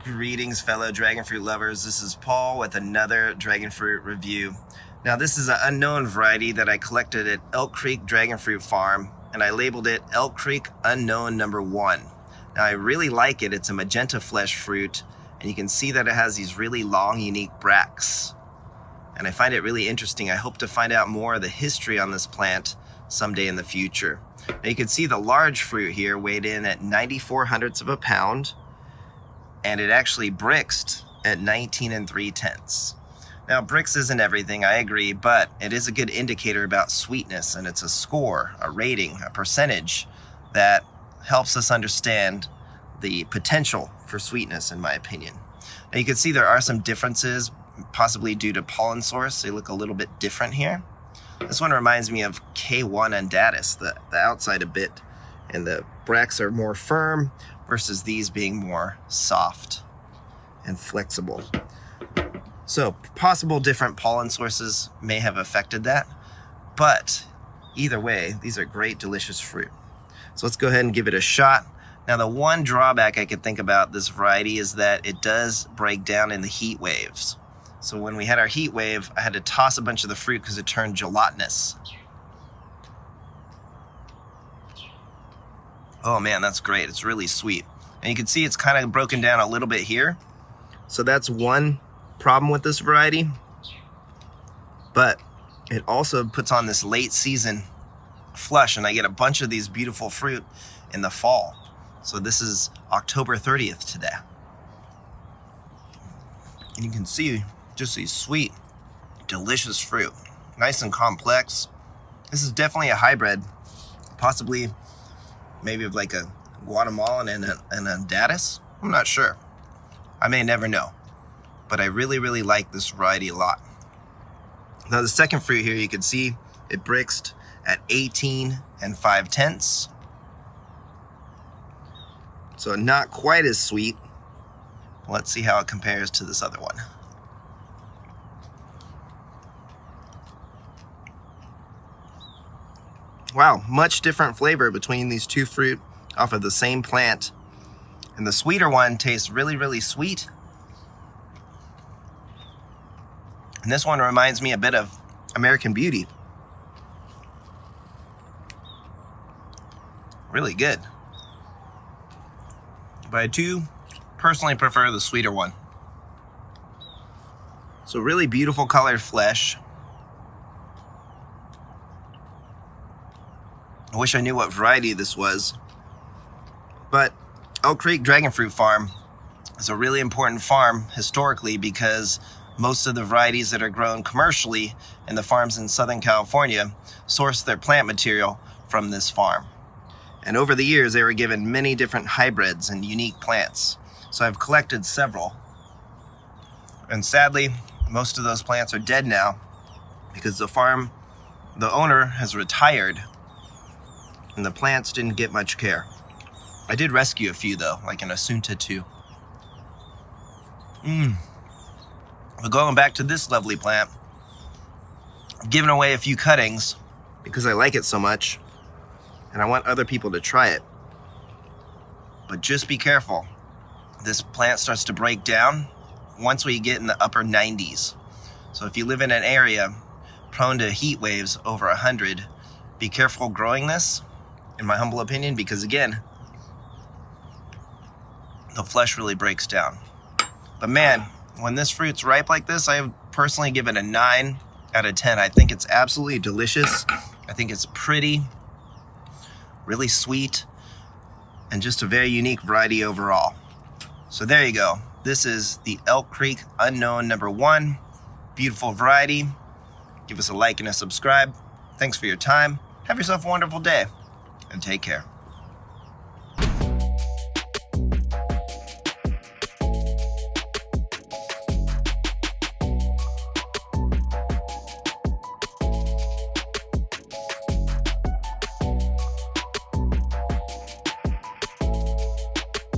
Greetings, fellow dragon fruit lovers. This is Paul with another dragon fruit review. Now, this is an unknown variety that I collected at Elk Creek Dragon Fruit Farm, and I labeled it Elk Creek Unknown Number 1. Now, I really like it. It's a magenta flesh fruit, and you can see that it has these really long, unique bracts. And I find it really interesting. I hope to find out more of the history on this plant someday in the future. Now, you can see the large fruit here weighed in at 94 hundredths of a pound, and it actually bricksed at 19 3/10. Now, bricks isn't everything, I agree, but it is a good indicator about sweetness, and it's a score, a rating, a percentage that helps us understand the potential for sweetness, in my opinion. Now, you can see there are some differences, possibly due to pollen source. They look a little bit different here. This one reminds me of K1 undatus, the outside a bit, and the bracts are more firm versus these being more soft and flexible. So possible different pollen sources may have affected that, but either way, these are great, delicious fruit. So let's go ahead and give it a shot. Now, the one drawback I could think about this variety is that it does break down in the heat waves. So when we had our heat wave, I had to toss a bunch of the fruit because it turned gelatinous. Oh man, that's great. It's really sweet. And you can see it's kind of broken down a little bit here. So that's one problem with this variety. But it also puts on this late season flush, and I get a bunch of these beautiful fruit in the fall. So this is October 30th today. And you can see just these sweet, delicious fruit. Nice and complex. This is definitely a hybrid, possibly maybe of like a Guatemalan and an undatus. I'm not sure. I may never know. But I really, really like this variety a lot. Now, the second fruit here, you can see it bricksed at 18 5/10. So not quite as sweet. Let's see how it compares to this other one. Wow, much different flavor between these two fruit off of the same plant. And the sweeter one tastes really, really sweet. And this one reminds me a bit of American Beauty. Really good. But I do personally prefer the sweeter one. So really beautiful colored flesh. I wish I knew what variety this was. But Elk Creek Dragon Fruit Farm is a really important farm historically because most of the varieties that are grown commercially in the farms in Southern California source their plant material from this farm. And over the years, they were given many different hybrids and unique plants. So I've collected several. And sadly, most of those plants are dead now because the owner has retired and the plants didn't get much care. I did rescue a few though, like an Asunta 2. But going back to this lovely plant, I've given away a few cuttings because I like it so much and I want other people to try it. But just be careful. This plant starts to break down once we get in the upper 90s. So if you live in an area prone to heat waves over 100, be careful growing this, in my humble opinion, because again, the flesh really breaks down. But man, when this fruit's ripe like this, I have personally given it a 9 out of 10. I think it's absolutely delicious. I think it's pretty, really sweet, and just a very unique variety overall. So there you go. This is the Elk Creek Unknown Number 1. Beautiful variety. Give us a like and a subscribe. Thanks for your time. Have yourself a wonderful day, and take care.